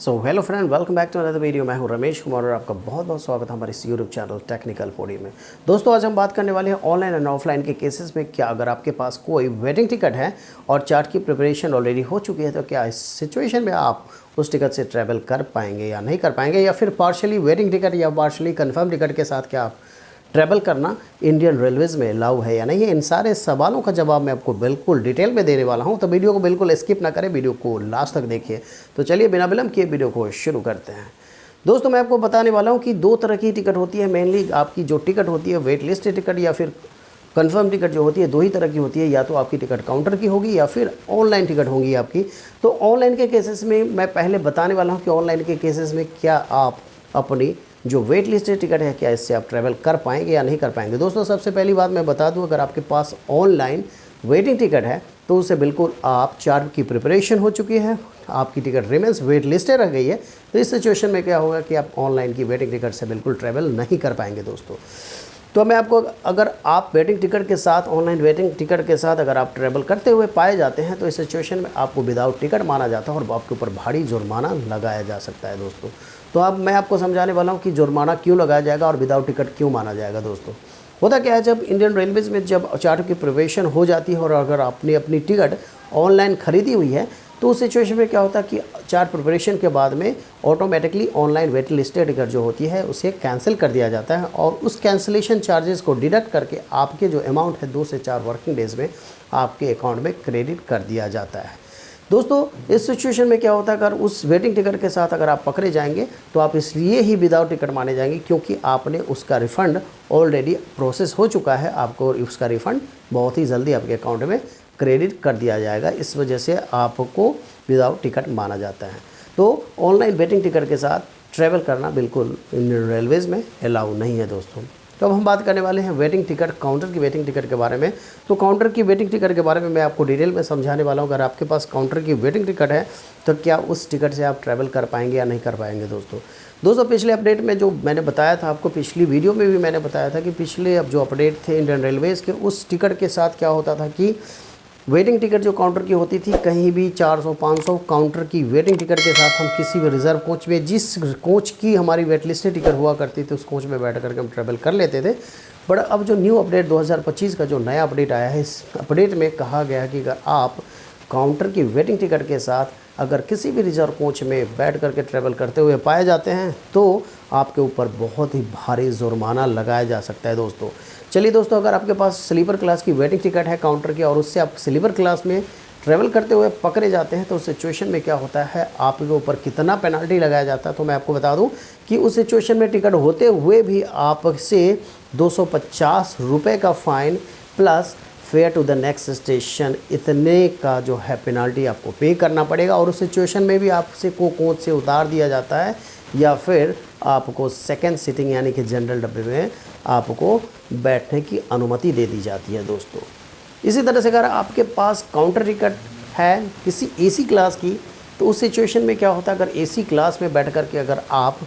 So hello friend, welcome back to another video. मैं हूं रमेश कुमार और आपका बहुत बहुत स्वागत है हमारे इस यूट्यूब चैनल टेक्निकल पोडी में। दोस्तों, आज हम बात करने वाले हैं ऑनलाइन एंड ऑफलाइन के केसेस में। क्या अगर आपके पास कोई वेटिंग टिकट है और चार्ट की प्रिपरेशन ऑलरेडी हो चुकी है, तो क्या इस सिचुएशन में आप उस टिकट से ट्रैवल कर पाएंगे या नहीं कर पाएंगे, या फिर पार्शली वेटिंग टिकट या पार्शली कन्फर्म टिकट के साथ क्या आप ट्रैवल करना इंडियन रेलवेज़ में अलाउ है या नहीं है। इन सारे सवालों का जवाब मैं आपको बिल्कुल डिटेल में देने वाला हूं, तो वीडियो को बिल्कुल स्किप ना करें, वीडियो को लास्ट तक देखिए। तो चलिए बिना विलंब किए वीडियो को शुरू करते हैं। दोस्तों, मैं आपको बताने वाला हूं कि दो तरह की टिकट होती है। मेनली आपकी जो टिकट होती है वेट लिस्ट टिकट या फिर कन्फर्म टिकट जो होती है, दो ही तरह की होती है। या तो आपकी टिकट काउंटर की होगी या फिर ऑनलाइन टिकट होगी आपकी। तो ऑनलाइन के केसेस में मैं पहले बताने वाला हूँ कि ऑनलाइन के केसेस में क्या आप अपनी जो वेट लिस्ट टिकट है, क्या इससे आप ट्रैवल कर पाएंगे या नहीं कर पाएंगे। दोस्तों, सबसे पहली बात मैं बता दूं, अगर आपके पास ऑनलाइन वेटिंग टिकट है तो उससे बिल्कुल आप चार्ट की प्रिपरेशन हो चुकी है, आपकी टिकट रिमेंस वेट लिस्टेड रह गई है। तो इस सिचुएशन में क्या होगा कि आप ऑनलाइन की वेटिंग टिकट से बिल्कुल ट्रैवल नहीं कर पाएंगे दोस्तों। तो मैं आपको, अगर आप वेटिंग टिकट के साथ, ऑनलाइन वेटिंग टिकट के साथ अगर आप ट्रैवल करते हुए पाए जाते हैं, तो इस सिचुएशन में आपको विदाउट टिकट माना जाता है और आपके ऊपर भारी जुर्माना लगाया जा सकता है दोस्तों। तो अब मैं आपको समझाने वाला हूँ कि जुर्माना क्यों लगाया जाएगा और विदाउट टिकट क्यों माना जाएगा। दोस्तों, होता क्या है, जब इंडियन रेलवेज़ में जब चार्ट की प्रिपरेशन हो जाती है और अगर आपने अपनी टिकट ऑनलाइन ख़रीदी हुई है, तो उस सिचुएशन में क्या होता है कि चार्ट प्रिपरेशन के बाद में automatically online wait listed ticket जो होती है उसे कैंसिल कर दिया जाता है और उस कैंसिलेशन चार्जेस को डिडक्ट करके आपके जो अमाउंट है 2 से 4 वर्किंग डेज़ में आपके अकाउंट में क्रेडिट कर दिया जाता है। दोस्तों, इस सिचुएशन में क्या होता है, अगर उस वेटिंग टिकट के साथ अगर आप पकड़े जाएंगे तो आप इसलिए ही विदाउट टिकट माने जाएंगे क्योंकि आपने उसका रिफ़ंड ऑलरेडी प्रोसेस हो चुका है। आपको उसका रिफ़ंड बहुत ही जल्दी आपके अकाउंट में क्रेडिट कर दिया जाएगा। इस वजह से आपको विदाउट टिकट माना जाता है। तो ऑनलाइन वेटिंग टिकट के साथ ट्रैवल करना बिल्कुल इंडियन रेलवेज़ में अलाउ नहीं है दोस्तों। तो अब हम बात करने वाले हैं वेटिंग टिकट, काउंटर की वेटिंग टिकट के बारे में। तो काउंटर की वेटिंग टिकट के बारे में मैं आपको डिटेल में समझाने वाला हूं। अगर आपके पास काउंटर की वेटिंग टिकट है तो क्या उस टिकट से आप ट्रैवल कर पाएंगे या नहीं कर पाएंगे दोस्तों। पिछले अपडेट में जो मैंने बताया था आपको, पिछली वीडियो में भी मैंने बताया था कि पिछले अब जो अपडेट थे इंडियन रेलवेज़ के, उस टिकट के साथ क्या होता था कि वेटिंग टिकट जो काउंटर की होती थी, कहीं भी 400-500 काउंटर की वेटिंग टिकट के साथ हम किसी भी रिजर्व कोच में, जिस कोच की हमारी वेट लिस्ट टिकट हुआ करती थी, उस कोच में बैठ करके हम ट्रैवल कर लेते थे। बट अब जो न्यू अपडेट 2025 का जो नया अपडेट आया है, इस अपडेट में कहा गया है कि अगर आप काउंटर की वेटिंग टिकट के साथ अगर किसी भी रिजर्व कोच में बैठ करके ट्रैवल करते हुए पाए जाते हैं तो आपके ऊपर बहुत ही भारी जुर्माना लगाया जा सकता है दोस्तों। चलिए दोस्तों, अगर आपके पास स्लीपर क्लास की वेटिंग टिकट है काउंटर की और उससे आप स्लीपर क्लास में ट्रैवल करते हुए पकड़े जाते हैं तो उस सिचुएशन में क्या होता है, आपके ऊपर कितना पेनल्टी लगाया जाता है। तो मैं आपको बता दूं कि उस सिचुएशन में टिकट होते हुए भी आपसे 250 रुपये का fine plus fare to the next station, इतने का जो है पेनल्टी आपको पे करना पड़ेगा। और उस सिचुएशन में भी आपसे को कोच से उतार दिया जाता है या फिर आपको सेकंड सीटिंग यानी कि जनरल डब्बे में आपको बैठने की अनुमति दे दी जाती है दोस्तों। इसी तरह से अगर आपके पास काउंटर टिकट है किसी एसी क्लास की, तो उस सिचुएशन में क्या होता है, अगर एसी क्लास में बैठ कर के अगर आप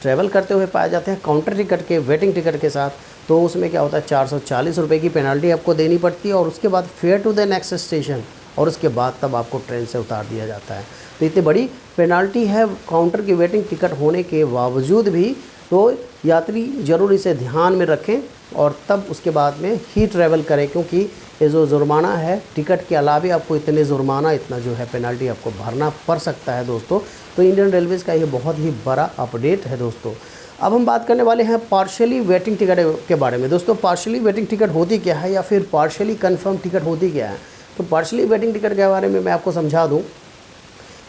ट्रैवल करते हुए पाए जाते हैं काउंटर टिकट के वेटिंग टिकट के साथ, तो उसमें क्या होता है 440 रुपये की पेनल्टी आपको देनी पड़ती है और उसके बाद fare to the next station, और उसके बाद तब आपको ट्रेन से उतार दिया जाता है। तो इतनी बड़ी पेनल्टी है काउंटर की वेटिंग टिकट होने के बावजूद भी। तो यात्री ज़रूर इसे ध्यान में रखें और तब उसके बाद में ही ट्रैवल करें, क्योंकि ये जो जुर्माना है टिकट के अलावा आपको इतने जुर्माना, इतना जो है पेनल्टी आपको भरना पड़ सकता है दोस्तों। तो इंडियन रेलवेज़ का ये बहुत ही बड़ा अपडेट है दोस्तों। अब हम बात करने वाले हैं पार्शियली वेटिंग टिकट के बारे में। दोस्तों, पार्शियली वेटिंग टिकट होती क्या है या फिर पार्शियली कन्फर्म टिकट होती क्या है। तो पार्शियली वेटिंग टिकट के बारे में मैं आपको समझा दूं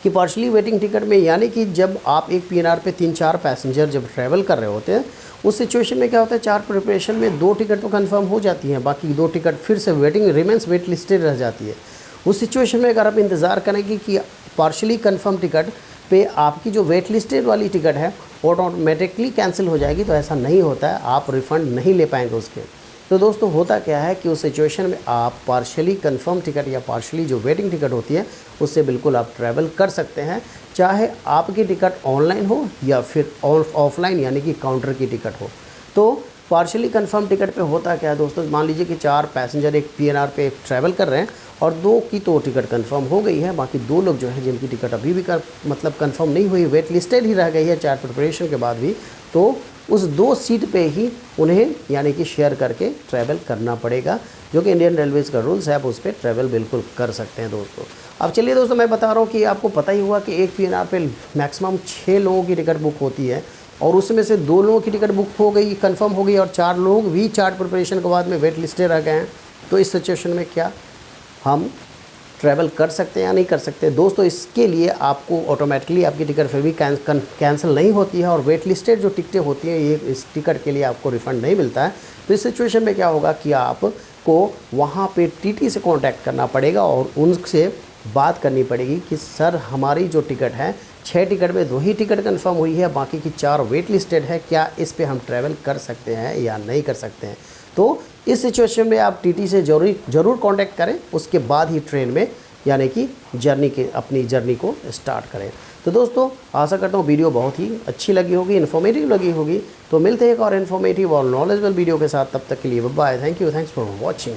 कि पार्शियली वेटिंग टिकट में यानी कि जब आप एक पीएनआर पे 3-4 पैसेंजर जब ट्रैवल कर रहे होते हैं, उस सिचुएशन में क्या होता है, चार्ट प्रिपरेशन में 2 टिकट तो कंफर्म हो जाती हैं, बाकी 2 टिकट फिर से वेटिंग रिमेंस वेट लिस्टेड रह जाती है। उस सिचुएशन में अगर आप इंतज़ार करेंगे कि पार्शियली कन्फर्म टिकट पे आपकी जो वेट लिस्टेड वाली टिकट है ऑटोमेटिकली कैंसिल हो जाएगी, तो ऐसा नहीं होता है, आप रिफ़ंड नहीं ले पाएंगे उसके। तो दोस्तों, होता क्या है कि उस सिचुएशन में आप पार्शियली कन्फर्म टिकट या पार्शियली जो वेटिंग टिकट होती है उससे बिल्कुल आप ट्रैवल कर सकते हैं, चाहे आपकी टिकट ऑनलाइन हो या फिर ऑफलाइन यानी कि काउंटर की टिकट हो। तो पार्शियली कन्फर्म टिकट पे होता क्या है दोस्तों, मान लीजिए कि 4 पैसेंजर एक पीएनआर पे ट्रैवल कर रहे हैं और 2 की तो टिकट कंफर्म हो गई है, बाकी 2 लोग जो है जिनकी टिकट अभी भी कंफर्म नहीं हुई, वेट लिस्टेड ही रह गई है चार्ट प्रिपरेशन के बाद भी, तो उस 2 सीट पे ही उन्हें यानी कि शेयर करके ट्रैवल करना पड़ेगा, जो कि इंडियन रेलवेज़ का रूल्स है, आप उस पर ट्रैवल बिल्कुल कर सकते हैं दोस्तों। अब चलिए दोस्तों, मैं बता रहा हूँ कि आपको पता ही हुआ कि एक PNR पे मैक्सिमम 6 लोगों की टिकट बुक होती है, और उसमें से 2 लोगों की टिकट बुक हो गई, कंफर्म हो गई, और 4 लोग भी चार्ट प्रिपरेशन के बाद में वेट लिस्टेड रह गए हैं। तो इस सिचुएशन में क्या हम ट्रैवल कर सकते हैं या नहीं कर सकते दोस्तों? इसके लिए आपको ऑटोमेटिकली आपकी टिकट फिर भी कैंसिल नहीं होती है, और वेट लिस्टेड जो टिकटें होती हैं ये इस टिकट के लिए आपको रिफ़ंड नहीं मिलता है। तो इस सिचुएशन में क्या होगा कि आपको वहाँ पे TT से कांटेक्ट करना पड़ेगा और उनसे बात करनी पड़ेगी कि सर हमारी जो टिकट है 6 टिकट में 2 ही टिकट कंफर्म हुई है, बाकी की 4 वेट लिस्टेड है, क्या इस पे हम ट्रैवल कर सकते हैं या नहीं कर सकते हैं? तो इस सिचुएशन में आप TT से ज़रूर कांटेक्ट करें, उसके बाद ही ट्रेन में यानी कि अपनी जर्नी को स्टार्ट करें। तो दोस्तों, आशा करता हूँ वीडियो बहुत ही अच्छी लगी होगी, इन्फॉर्मेटिव लगी होगी। तो मिलते हैं एक और इन्फॉर्मेटिव और नॉलेजेबल वीडियो के साथ, तब तक के लिए bye, thank you, thanks for watching.